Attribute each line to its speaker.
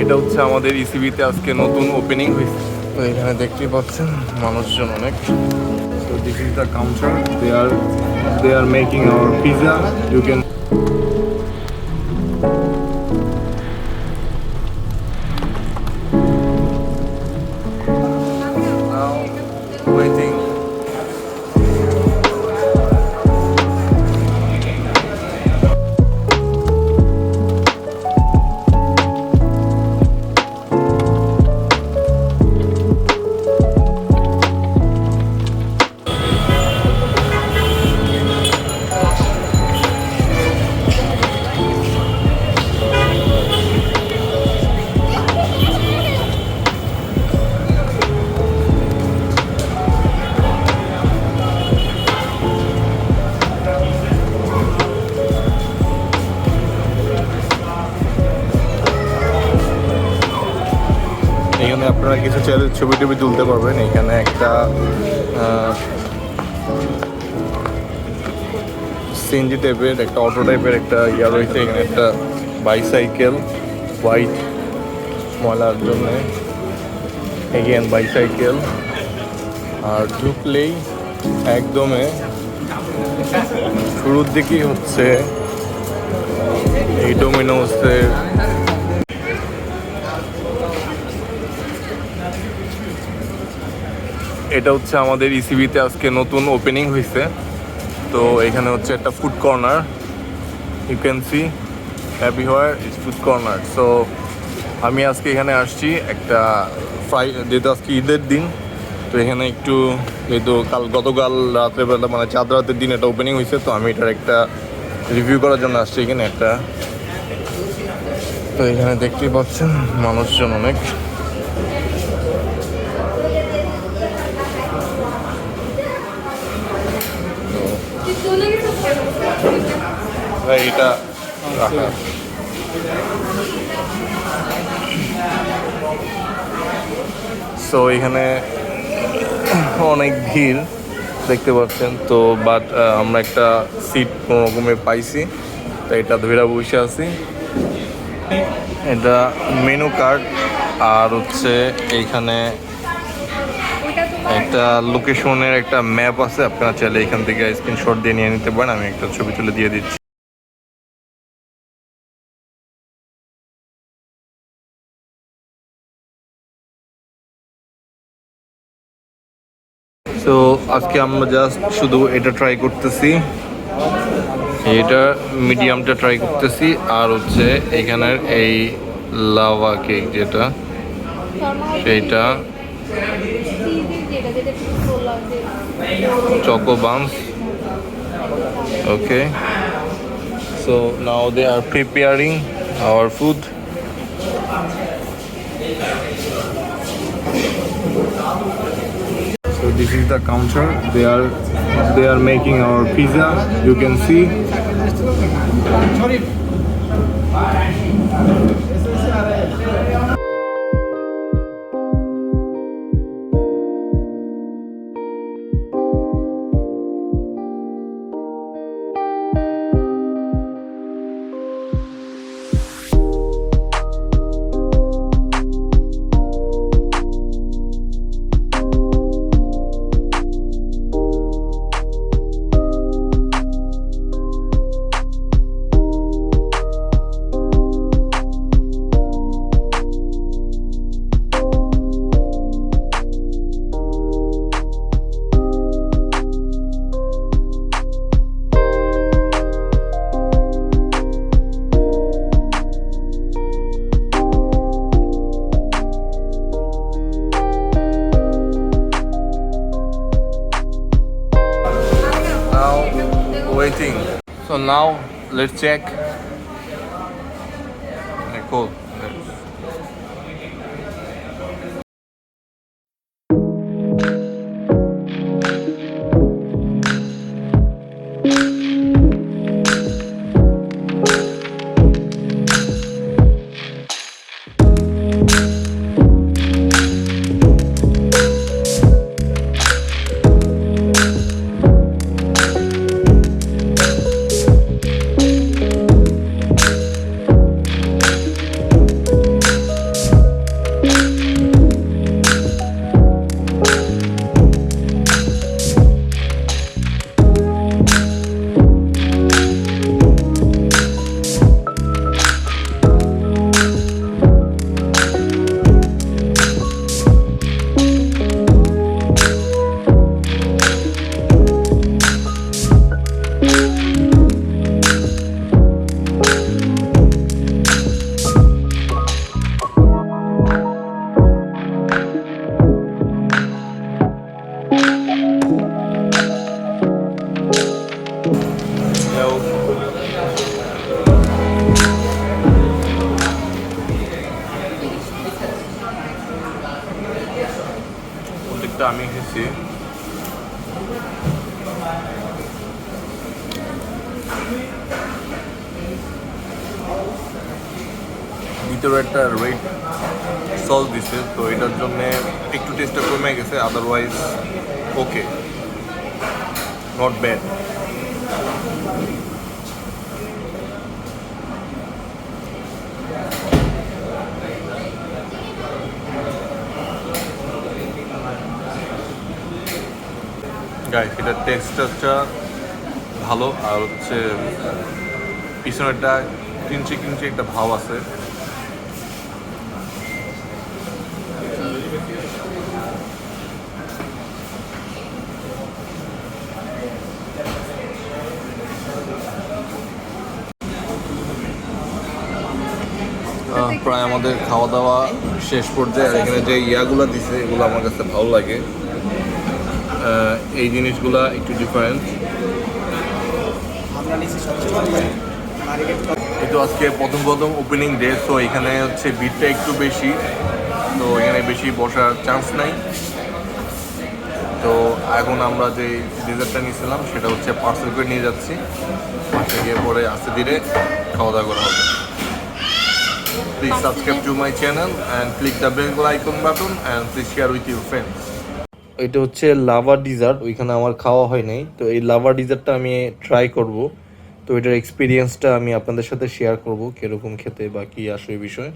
Speaker 1: এটা হচ্ছে আমাদের ইসিবিতে আজকে নতুন ওপেনিং হয়েছে। তো এখানে দেখতেই পাচ্ছেন মানুষজন অনেক। So this is the counter. They are making our pizza. You can now waiting. এখানে আপনারা কিছু চাইলে ছবি টবি তুলতে পারবেন। এখানে একটা সিএনজি টাইপের একটা অটো টাইপের একটা ইয়া রয়েছে। এখানে একটা বাইসাইকেল হোয়াইট ময়লার জন্য, এগেন বাইসাইকেল। আর ঢুকলেই একদমে শুরুর দিকেই হচ্ছে এই ডোমিনোসের এটা হচ্ছে আমাদের ইসিবিতে আজকে নতুন ওপেনিং হয়েছে। তো এখানে হচ্ছে একটা food corner, you can see everywhere is food corner. So আমি আজকে এখানে আসছি একটা যেহেতু আজকে ঈদের দিন, তো এখানে একটু যেহেতু গতকাল রাত্রেবেলা মানে চাঁদ রাতের দিন এটা ওপেনিং হয়েছে, তো আমি এটার একটা রিভিউ করার জন্য আসছি এখানে একটা। তো এখানে দেখতেই পাচ্ছেন মানুষজন অনেক। এটা রাখা সো এখানে অনেক ভিড় দেখতে পাচ্ছেন। তো বাট আমরা একটা সিট কোনো রকমে পাইছি, তো এটা ধরে বসে আছি। এটা মেনু কার্ড আর হচ্ছে এইখানে একটা লোকেশনের একটা ম্যাপ আছে। আপনারা চাইলে এখান থেকে স্ক্রিনশট দিয়ে নিয়ে নিতে পারেন। আমি একটা ছবি তুলে দিয়ে দিচ্ছি। তো আজকে আমরা জাস্ট শুধু এটা ট্রাই করতেছি, এটা মিডিয়ামটা ট্রাই করতেছি। আর হচ্ছে এখানের এই লাভা কেক যেটা সেইটা, choco buns. Okay, so now they are preparing our food. So this is the counter. They are making our pizza. You can see. Waiting. So now let's check. Cool. ডিজার্টটা আমি খেয়েছি। ভিতরে একটা red sauce দিছে, তো এটার জন্য একটু টেস্টটা কমে গেছে, otherwise okay, not bad. Guys, এটার টেক্সচারটা ভালো, আর হচ্ছে পিছনে একটা কিঞ্চি কিঞ্চি একটা ভাব আছে। প্রায় আমাদের খাওয়া দাওয়া শেষ পর্যায়ে, আর এখানে যে ইয়াগুলো দিছে এগুলো আমার কাছে ভালো লাগে। এই জিনিসগুলা একটু ডিফারেন্ট। কিন্তু আজকে প্রথম ওপেনিং ডে, তো এখানে হচ্ছে ভিড়টা একটু বেশি, তো এখানে বেশি বসার চান্স নাই। তো এখন আমরা যে ডেজার্টটা নিয়েছিলাম সেটা হচ্ছে পার্সেল করে নিয়ে যাচ্ছি, বাসায় গিয়ে পরে আস্তে ধীরে খাওয়া দাওয়া করা হবে। Please subscribe to my channel and click the bell icon button and please share with your friends. এটা হচ্ছে লাভা ডিজার্ট, ওইখানে আমার খাওয়া হয় নাই, তো এই লাভা ডিজার্টটা আমি ট্রাই করব। তো এটার এক্সপিরিয়েন্সটা আমি আপনাদের সাথে শেয়ার করব, কিরকম খেতে বা কি আসলে বিষয়।